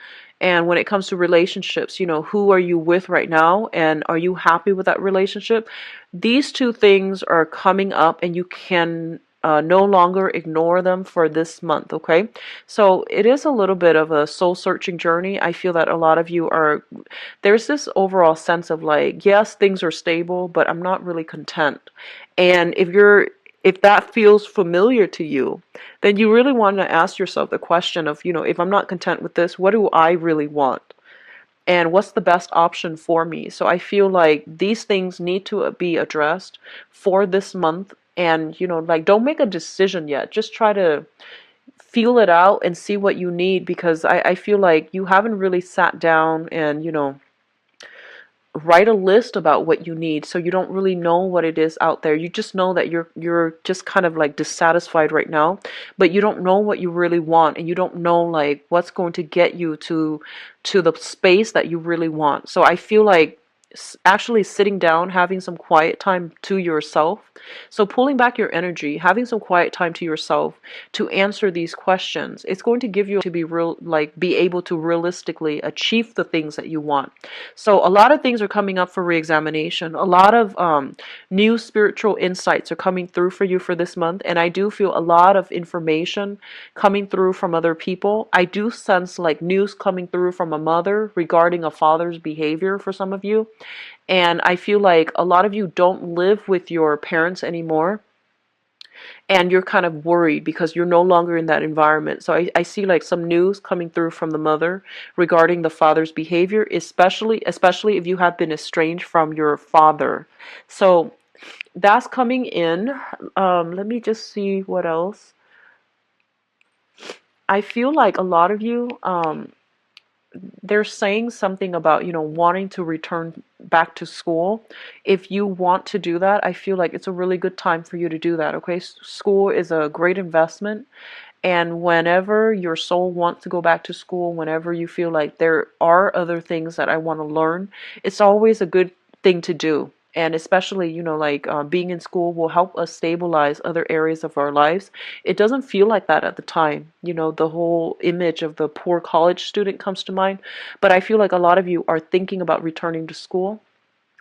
And when it comes to relationships, you know, who are you with right now, and are you happy with that relationship? These two things are coming up, and you can no longer ignore them for this month, okay? So it is a little bit of a soul searching journey. I feel that a lot of you are, there's this overall sense of like, yes, things are stable, but I'm not really content. And if that feels familiar to you, then you really want to ask yourself the question of, you know, if I'm not content with this, what do I really want? And what's the best option for me? So I feel like these things need to be addressed for this month. And, you know, like, don't make a decision yet. Just try to feel it out and see what you need, because I feel like you haven't really sat down and, you know, write a list about what you need, so you don't really know what it is out there. You just know that you're just kind of like dissatisfied right now, but you don't know what you really want, and you don't know like what's going to get you to the space that you really want. So I feel like actually sitting down, having some quiet time to yourself. So pulling back your energy, having some quiet time to yourself to answer these questions, it's going to give you to be real, like be able to realistically achieve the things that you want. So a lot of things are coming up for reexamination. A lot of new spiritual insights are coming through for you for this month, and I do feel a lot of information coming through from other people. I do sense like news coming through from a mother regarding a father's behavior for some of you. And I feel like a lot of you don't live with your parents anymore, and you're kind of worried because you're no longer in that environment. So I see like some news coming through from the mother regarding the father's behavior, especially if you have been estranged from your father. So that's coming in. Let me just see what else. I feel like a lot of you, they're saying something about, you know, wanting to return back to school. If you want to do that, I feel like it's a really good time for you to do that, okay? School is a great investment. And whenever your soul wants to go back to school, whenever you feel like there are other things that I want to learn, it's always a good thing to do. And especially, you know, like being in school will help us stabilize other areas of our lives. It doesn't feel like that at the time. You know, the whole image of the poor college student comes to mind. But I feel like a lot of you are thinking about returning to school,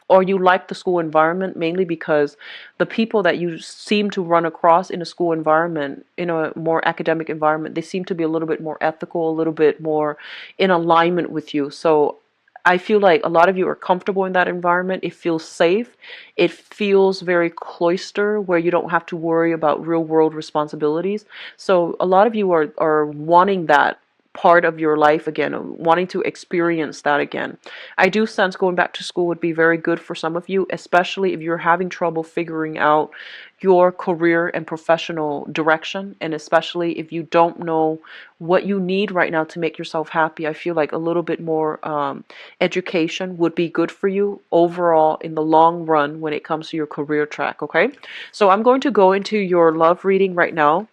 or you like the school environment mainly because the people that you seem to run across in a school environment, in a more academic environment, they seem to be a little bit more ethical, a little bit more in alignment with you. So I feel like a lot of you are comfortable in that environment. It feels safe. It feels very cloister, where you don't have to worry about real world responsibilities. So a lot of you are wanting that part of your life again, wanting to experience that again. I do sense going back to school would be very good for some of you, especially if you're having trouble figuring out your career and professional direction, and especially if you don't know what you need right now to make yourself happy. I feel like a little bit more education would be good for you overall in the long run when it comes to your career track, okay? So I'm going to go into your love reading right now.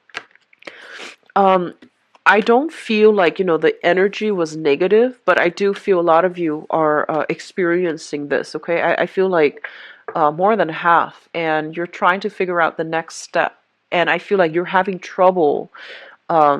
I don't feel like, you know, the energy was negative, but I do feel a lot of you are experiencing this, okay? I feel like more than half, and you're trying to figure out the next step. And I feel like you're having trouble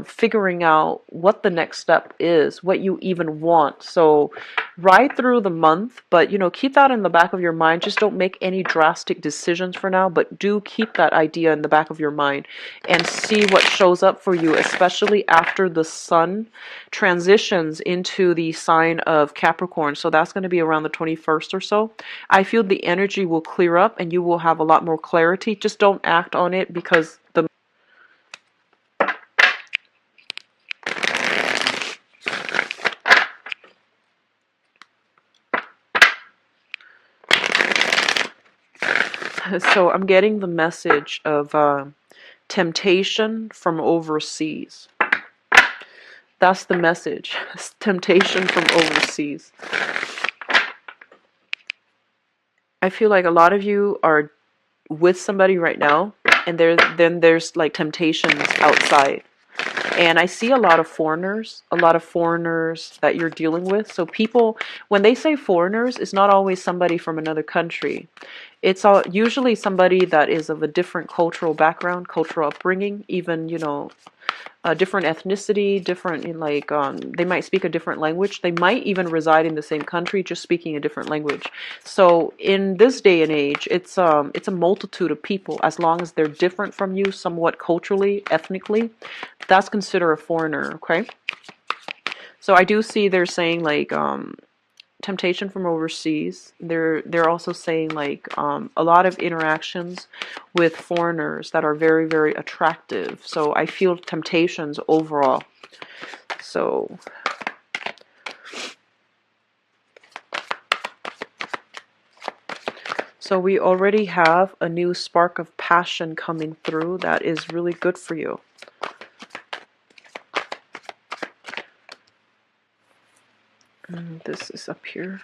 figuring out what the next step is, what you even want. So ride through the month, but, you know, keep that in the back of your mind. Just don't make any drastic decisions for now, but do keep that idea in the back of your mind and see what shows up for you, especially after the sun transitions into the sign of Capricorn. So that's going to be around the 21st or so. I feel the energy will clear up and you will have a lot more clarity. Just don't act on it, because the so I'm getting the message of temptation from overseas. That's the message. Temptation from overseas. I feel like a lot of you are with somebody right now, and then there's like temptations outside. And I see a lot of foreigners that you're dealing with. So people, when they say foreigners, it's not always somebody from another country. It's usually somebody that is of a different cultural background, cultural upbringing, even, you know, a different ethnicity, different in like they might speak a different language. They might even reside in the same country, just speaking a different language. So in this day and age, it's a multitude of people. As long as they're different from you, somewhat culturally, ethnically, that's considered a foreigner. Okay. So I do see they're saying like temptation from overseas. They're also saying like a lot of interactions with foreigners that are very, very attractive. So I feel temptations overall. So we already have a new spark of passion coming through that is really good for you. And this is up here.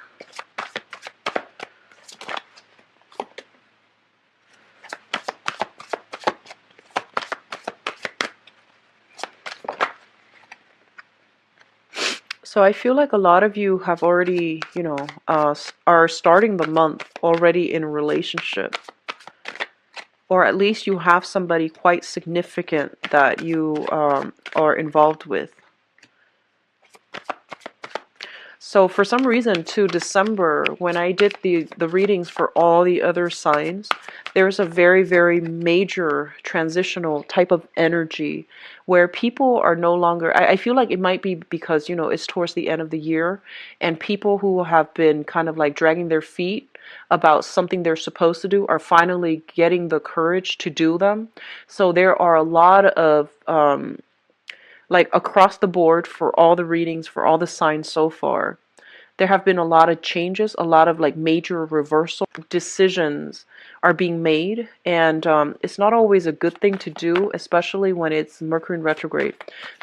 So I feel like a lot of you have already, you know, are starting the month already in a relationship. Or at least you have somebody quite significant that you are involved with. So for some reason, to December, when I did the readings for all the other signs, there's a very, very major transitional type of energy where people are no longer, I feel like it might be because, you know, it's towards the end of the year, and people who have been kind of like dragging their feet about something they're supposed to do are finally getting the courage to do them. So there are a lot of like across the board for all the readings, for all the signs so far, there have been a lot of changes, a lot of like major reversal decisions are being made, and it's not always a good thing to do, especially when it's Mercury in retrograde.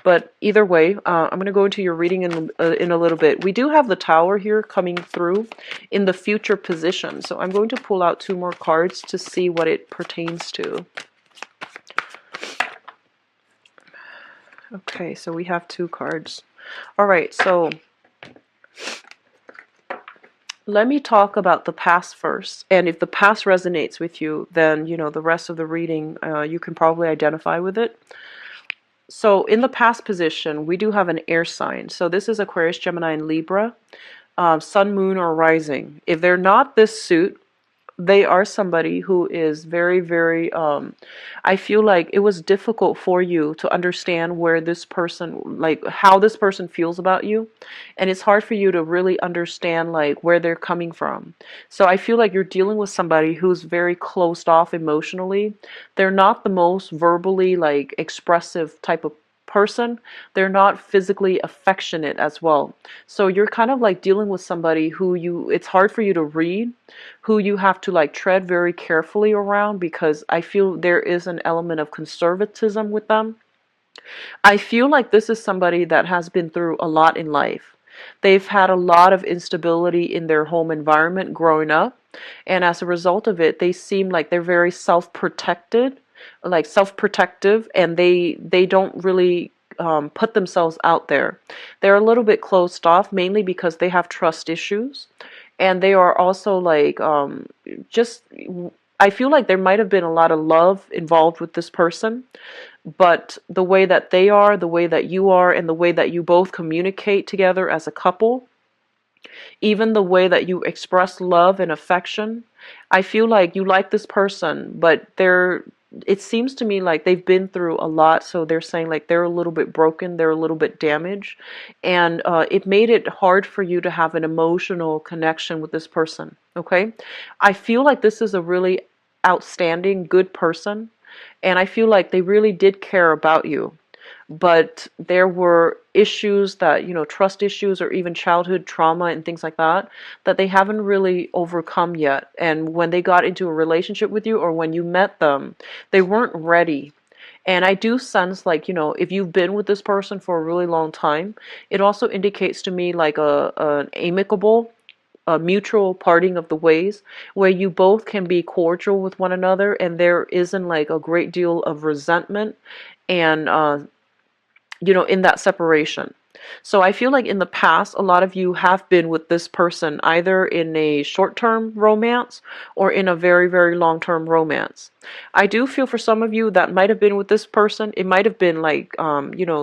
But either way, I'm going to go into your reading in a little bit. We do have the Tower here coming through in the future position, so I'm going to pull out 2 more cards to see what it pertains to. Okay, so we have 2 cards. All right, so let me talk about the past first. And if the past resonates with you, then, you know, the rest of the reading, you can probably identify with it. So in the past position, we do have an air sign. So this is Aquarius, Gemini, and Libra, Sun, Moon, or Rising. If they're not this suit, they are somebody who is very, very, I feel like it was difficult for you to understand where this person, like how this person feels about you. And it's hard for you to really understand like where they're coming from. So I feel like you're dealing with somebody who's very closed off emotionally. They're not the most verbally like expressive type of person. They're not physically affectionate as well. So you're kind of like dealing with somebody who it's hard for you to read, who you have to like tread very carefully around, because I feel there is an element of conservatism with them. I feel like this is somebody that has been through a lot in life. They've had a lot of instability in their home environment growing up, and as a result of it, they seem like they're very self-protected, like self-protective, and they don't really put themselves out there. They're a little bit closed off, mainly because they have trust issues, and they are also like just. I feel like there might have been a lot of love involved with this person, but the way that they are, the way that you are, and the way that you both communicate together as a couple, even the way that you express love and affection, I feel like you like this person, but it seems to me like they've been through a lot, so they're saying like they're a little bit broken, they're a little bit damaged, and it made it hard for you to have an emotional connection with this person, okay? I feel like this is a really outstanding, good person, and I feel like they really did care about you. But there were issues that, you know, trust issues or even childhood trauma and things like that, that they haven't really overcome yet. And when they got into a relationship with you or when you met them, they weren't ready. And I do sense like, you know, if you've been with this person for a really long time, it also indicates to me like an amicable, a mutual parting of the ways where you both can be cordial with one another and there isn't like a great deal of resentment and in that separation. So I feel like in the past, a lot of you have been with this person either in a short-term romance or in a very, very long-term romance. I do feel for some of you that might have been with this person, it might have been like,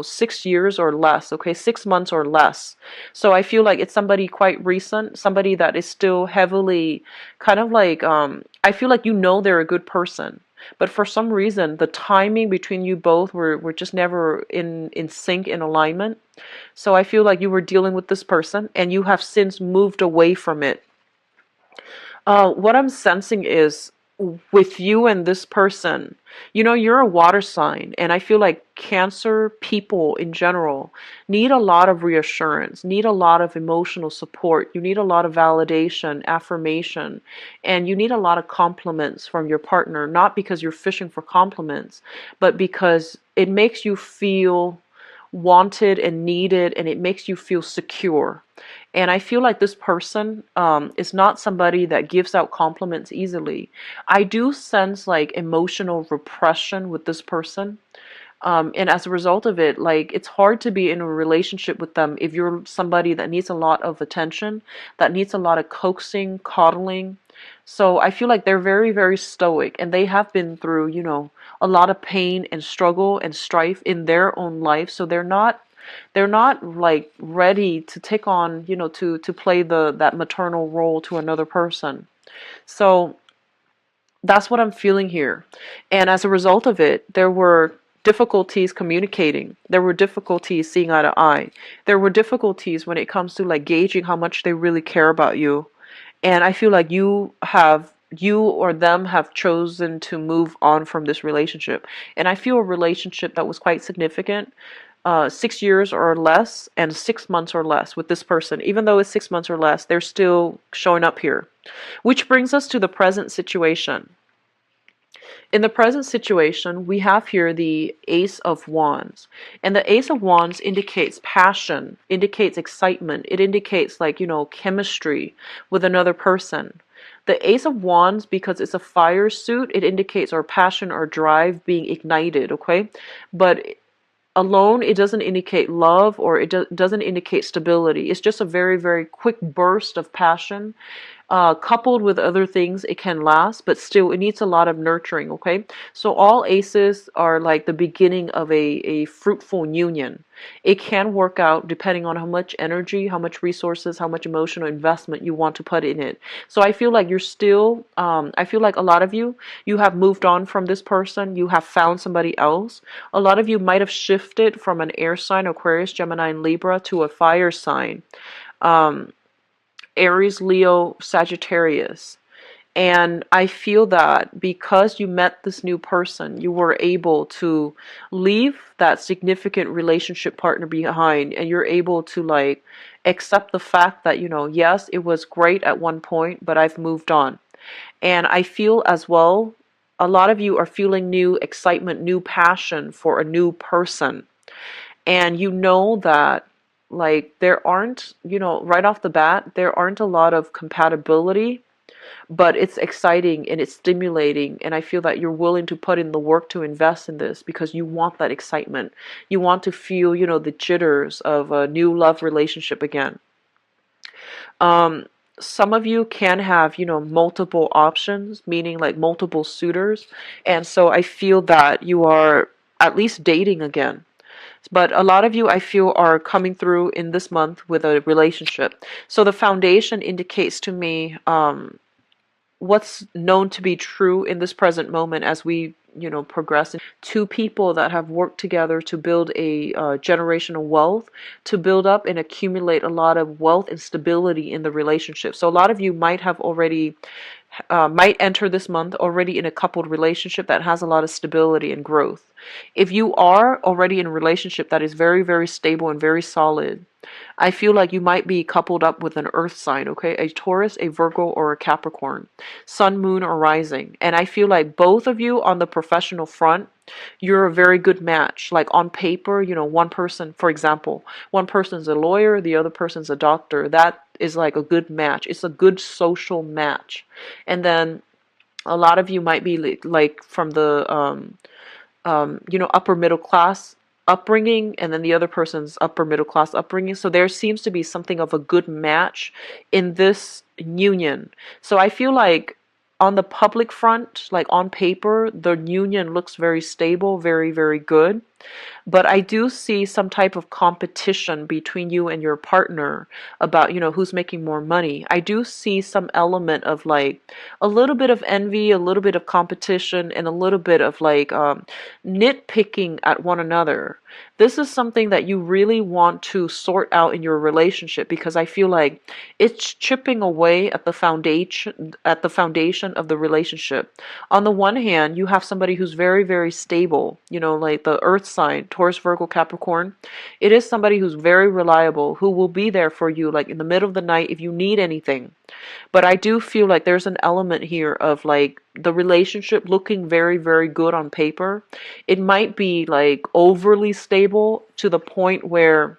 6 years or less, okay, 6 months or less. So I feel like it's somebody quite recent, somebody that is still heavily kind of like, I feel like they're a good person. But for some reason, the timing between you both were just never in sync, in alignment. So I feel like you were dealing with this person and you have since moved away from it. What I'm sensing is with you and this person, you're a water sign, and I feel like Cancer people in general need a lot of reassurance, need a lot of emotional support. You need a lot of validation, affirmation, and you need a lot of compliments from your partner, not because you're fishing for compliments, but because it makes you feel wanted and needed, and it makes you feel secure. And I feel like this person is not somebody that gives out compliments easily. I do sense like emotional repression with this person. And as a result of it, like it's hard to be in a relationship with them if you're somebody that needs a lot of attention, that needs a lot of coaxing, coddling. So I feel like they're very, very stoic, and they have been through, a lot of pain and struggle and strife in their own life. So they're not like ready to take on, to play that maternal role to another person. So that's what I'm feeling here. And as a result of it, there were difficulties communicating. There were difficulties seeing eye to eye. There were difficulties when it comes to like gauging how much they really care about you. And I feel like you or them have chosen to move on from this relationship. And I feel a relationship that was quite significant, 6 years or less and 6 months or less with this person. Even though it's 6 months or less, they're still showing up here. Which brings us to the present situation. In the present situation, we have here the Ace of Wands. And the Ace of Wands indicates passion, indicates excitement. It indicates like, chemistry with another person. The Ace of Wands, because it's a fire suit, it indicates our passion, our drive being ignited, okay? But alone, it doesn't indicate love, or it doesn't indicate stability. It's just a very, very quick burst of passion. Coupled with other things, it can last, but still, it needs a lot of nurturing, okay? So all aces are like the beginning of a fruitful union. It can work out depending on how much energy, how much resources, how much emotional investment you want to put in it. So I feel like you're still, I feel like a lot of you have moved on from this person. You have found somebody else. A lot of you might have shifted from an air sign, Aquarius, Gemini, and Libra, to a fire sign. Aries, Leo, Sagittarius. And I feel that because you met this new person, you were able to leave that significant relationship partner behind, and you're able to like accept the fact that, yes, it was great at one point, but I've moved on. And I feel as well, a lot of you are feeling new excitement, new passion for a new person. And you know that like there aren't, right off the bat, there aren't a lot of compatibility, but it's exciting and it's stimulating, and I feel that you're willing to put in the work to invest in this because you want that excitement. You want to feel, the jitters of a new love relationship again. Some of you can have, multiple options, meaning like multiple suitors, and so I feel that you are at least dating again. But a lot of you, I feel, are coming through in this month with a relationship. So the foundation indicates to me what's known to be true in this present moment as we progress. Two people that have worked together to build a generational wealth, to build up and accumulate a lot of wealth and stability in the relationship. So a lot of you might have already might enter this month already in a coupled relationship that has a lot of stability and growth. If you are already in a relationship that is very, very stable and very solid, I feel like you might be coupled up with an earth sign, okay? A Taurus, a Virgo, or a Capricorn. Sun, moon, or rising. And I feel like both of you on the professional front, you're a very good match. Like on paper, one person, for example, one person's a lawyer, the other person's a doctor. That is like a good match. It's a good social match. And then a lot of you might be like from the upper middle class upbringing and then the other person's upper middle class upbringing. So there seems to be something of a good match in this union. So I feel like on the public front, like on paper, the union looks very stable, very, very good. But I do see some type of competition between you and your partner about, who's making more money. I do see some element of like a little bit of envy, a little bit of competition, and a little bit of like nitpicking at one another. This is something that you really want to sort out in your relationship, because I feel like it's chipping away at the foundation of the relationship. On the one hand, you have somebody who's very, very stable, like the earth sign, Taurus, Virgo, Capricorn. It is somebody who's very reliable, who will be there for you, like in the middle of the night if you need anything. But I do feel like there's an element here of like the relationship looking very, very good on paper. It might be like overly stable to the point where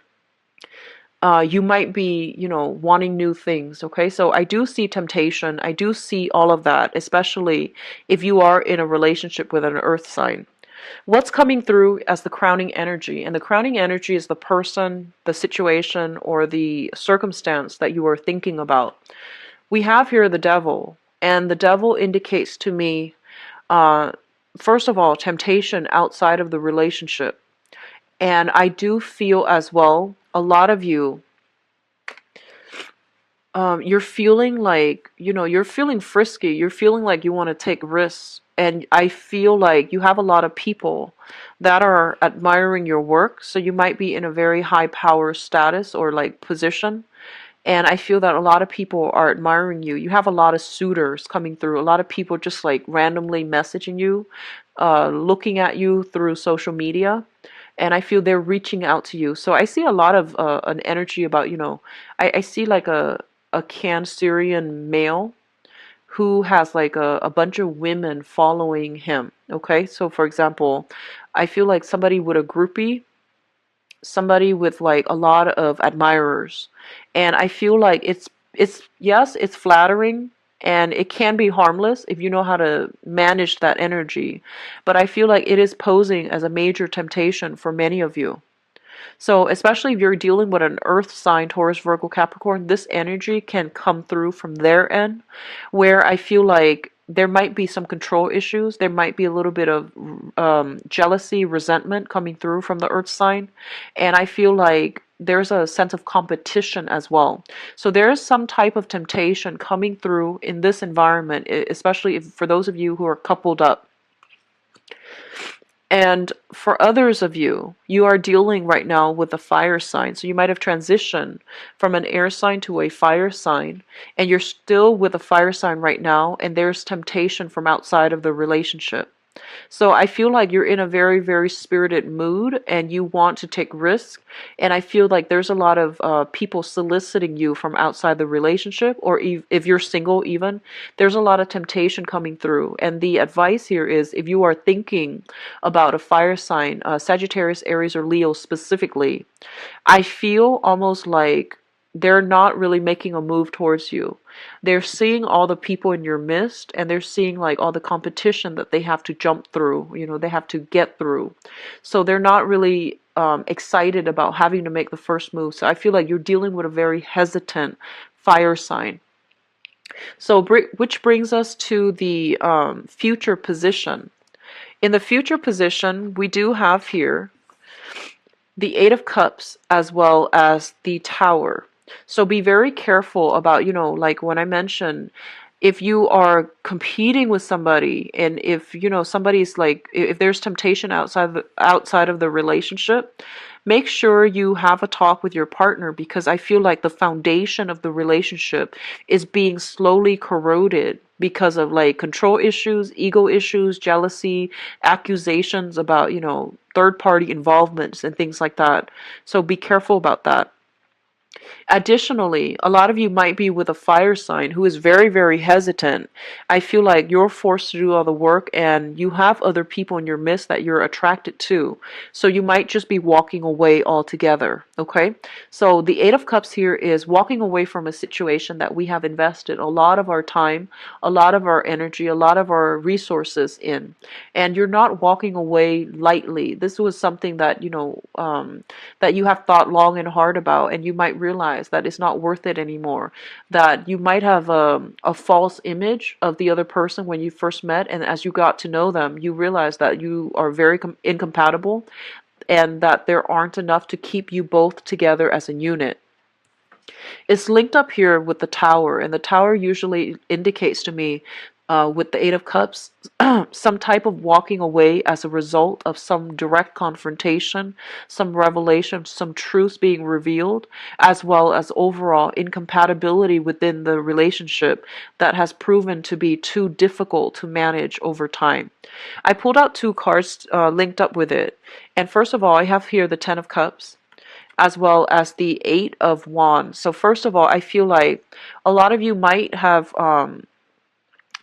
you might be, wanting new things. Okay, so I do see temptation. I do see all of that, especially if you are in a relationship with an earth sign. What's coming through as the crowning energy? And the crowning energy is the person, the situation, or the circumstance that you are thinking about. We have here the devil, and the devil indicates to me, first of all, temptation outside of the relationship. And I do feel as well, a lot of you, you're feeling like, you're feeling frisky. You're feeling like you want to take risks. And I feel like you have a lot of people that are admiring your work. So you might be in a very high power status or like position. And I feel that a lot of people are admiring you. You have a lot of suitors coming through. A lot of people just like randomly messaging you, looking at you through social media. And I feel they're reaching out to you. So I see a lot of an energy about, I see like a Cancerian male who has like a bunch of women following him. Okay, so for example, I feel like somebody with a groupie, somebody with like a lot of admirers, and I feel like it's yes, it's flattering and it can be harmless if you know how to manage that energy, but I feel like it is posing as a major temptation for many of you. So especially if you're dealing with an earth sign, Taurus, Virgo, Capricorn, this energy can come through from their end, where I feel like there might be some control issues. There might be a little bit of jealousy, resentment coming through from the earth sign. And I feel like there's a sense of competition as well. So there is some type of temptation coming through in this environment, especially if, for those of you who are coupled up. And for others of you, you are dealing right now with a fire sign. So you might have transitioned from an air sign to a fire sign, and you're still with a fire sign right now, and there's temptation from outside of the relationship. So I feel like you're in a very, very spirited mood and you want to take risks. And I feel like there's a lot of people soliciting you from outside the relationship, or if you're single even, there's a lot of temptation coming through. And the advice here is, if you are thinking about a fire sign, Sagittarius, Aries, or Leo specifically, I feel almost like they're not really making a move towards you. They're seeing all the people in your midst, and they're seeing like all the competition that they have to jump through, they have to get through. So they're not really excited about having to make the first move. So I feel like you're dealing with a very hesitant fire sign. So which brings us to the future position. In the future position, we do have here the Eight of Cups as well as the Tower. So be very careful about, like when I mentioned, if you are competing with somebody, and if, somebody's like, if there's temptation outside of the relationship, make sure you have a talk with your partner, because I feel like the foundation of the relationship is being slowly corroded because of like control issues, ego issues, jealousy, accusations about, third party involvements and things like that. So be careful about that. Additionally, a lot of you might be with a fire sign who is very, very hesitant. I feel like you're forced to do all the work and you have other people in your midst that you're attracted to. So you might just be walking away altogether. Okay? So the Eight of Cups here is walking away from a situation that we have invested a lot of our time, a lot of our energy, a lot of our resources in. And you're not walking away lightly. This was something that, that you have thought long and hard about, and you might realize that it's not worth it anymore. That you might have a false image of the other person when you first met, and as you got to know them, you realize that you are very incompatible and that there aren't enough to keep you both together as a unit. It's linked up here with the Tower, and the Tower usually indicates to me, with the Eight of Cups, some type of walking away as a result of some direct confrontation, some revelation, some truths being revealed, as well as overall incompatibility within the relationship that has proven to be too difficult to manage over time. I pulled out two cards linked up with it, and first of all, I have here the Ten of Cups as well as the Eight of Wands. So first of all, I feel like a lot of you might have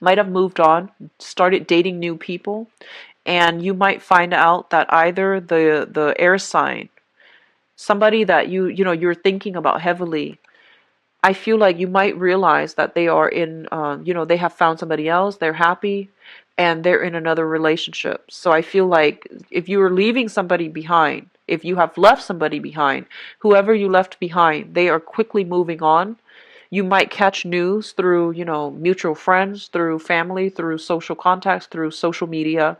moved on, started dating new people, and you might find out that either the air sign, somebody that you're thinking about heavily, I feel like you might realize that they are in, they have found somebody else, they're happy, and they're in another relationship. So I feel like if you are leaving somebody behind, if you have left somebody behind, whoever you left behind, they are quickly moving on. You might catch news through, mutual friends, through family, through social contacts, through social media,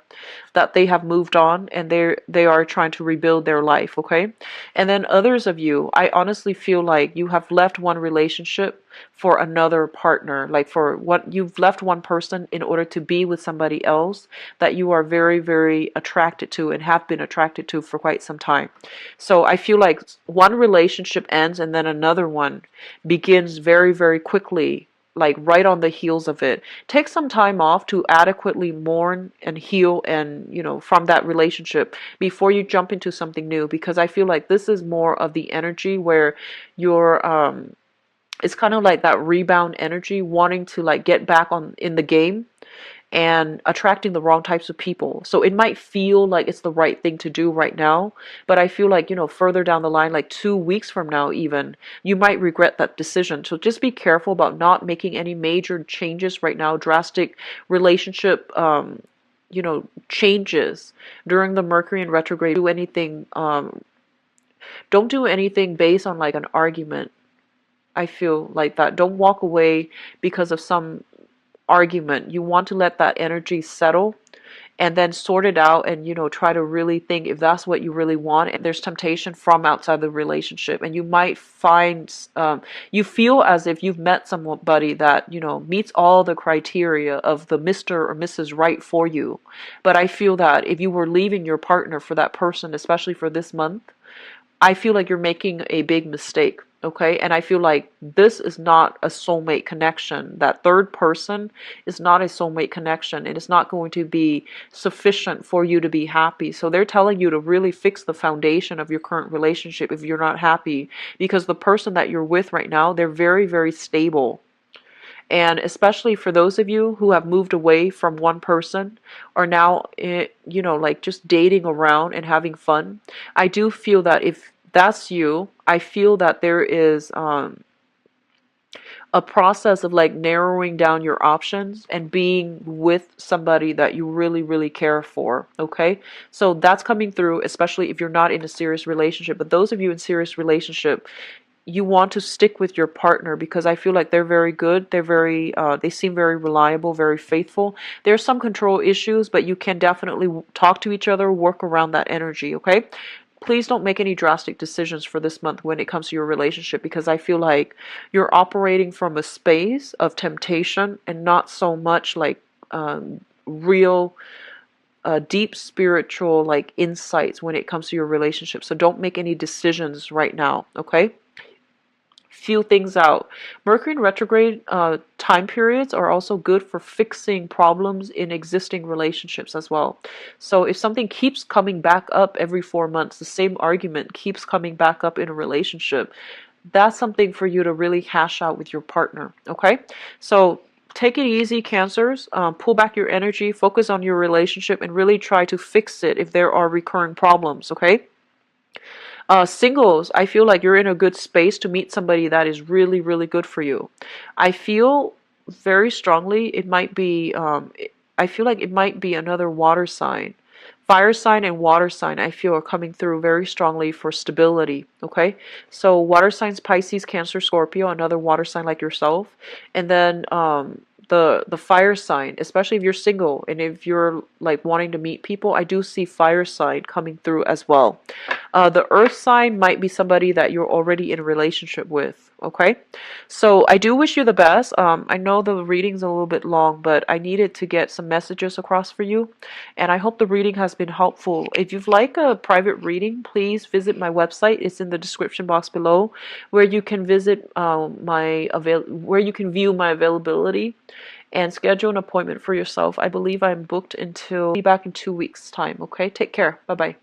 that they have moved on and they are trying to rebuild their life, okay? And then others of you, I honestly feel like you have left one relationship for another partner, like for what you've left one person in order to be with somebody else that you are very, very attracted to and have been attracted to for quite some time. So I feel like one relationship ends and then another one begins very, very quickly, like right on the heels of it. Take some time off to adequately mourn and heal and, from that relationship before you jump into something new, because I feel like this is more of the energy where you're it's kind of like that rebound energy, wanting to like get back on in the game and attracting the wrong types of people. So it might feel like it's the right thing to do right now, but I feel like, further down the line, like 2 weeks from now even, you might regret that decision. So just be careful about not making any major changes right now, drastic relationship changes during the Mercury in retrograde. Don't do anything based on like an argument. I feel like that. Don't walk away because of some argument. You want to let that energy settle and then sort it out and try to really think if that's what you really want. And there's temptation from outside the relationship, and you might find you feel as if you've met somebody that meets all the criteria of the Mr. or Mrs. Right for you. But I feel that if you were leaving your partner for that person, especially for this month, I feel like you're making a big mistake, okay? And I feel like this is not a soulmate connection. That third person is not a soulmate connection. It is not going to be sufficient for you to be happy. So they're telling you to really fix the foundation of your current relationship if you're not happy, because the person that you're with right now, they're very, very stable. And especially for those of you who have moved away from one person, are now, like just dating around and having fun, I do feel that if that's you, I feel that there is a process of like narrowing down your options and being with somebody that you really, really care for, okay? So that's coming through, especially if you're not in a serious relationship. But those of you in serious relationship, you want to stick with your partner because I feel like they're very good. They seem very reliable, very faithful. There's some control issues, but you can definitely talk to each other, work around that energy, okay? Please don't make any drastic decisions for this month when it comes to your relationship, because I feel like you're operating from a space of temptation and not so much like real deep spiritual like insights when it comes to your relationship. So don't make any decisions right now, okay? Feel things out. Mercury in retrograde time periods are also good for fixing problems in existing relationships as well. So if something keeps coming back up every 4 months, the same argument keeps coming back up in a relationship, that's something for you to really hash out with your partner, okay? So take it easy, Cancers. Pull back your energy, focus on your relationship, and really try to fix it if there are recurring problems, okay? Singles, I feel like you're in a good space to meet somebody that is really, really good for you. I feel very strongly it might be, I feel like it might be another water sign. Fire sign and water sign, I feel, are coming through very strongly for stability, okay? So water signs, Pisces, Cancer, Scorpio, another water sign like yourself. And then the fire sign, especially if you're single and if you're like wanting to meet people, I do see fire sign coming through as well. The earth sign might be somebody that you're already in a relationship with, okay? So I do wish you the best. I know the reading's a little bit long, but I needed to get some messages across for you, and I hope the reading has been helpful. If you'd like a private reading, please visit my website. It's in the description box below, where you can visit where you can view my availability and schedule an appointment for yourself. I believe I'm booked until be back in 2 weeks' time. Okay, take care. Bye bye.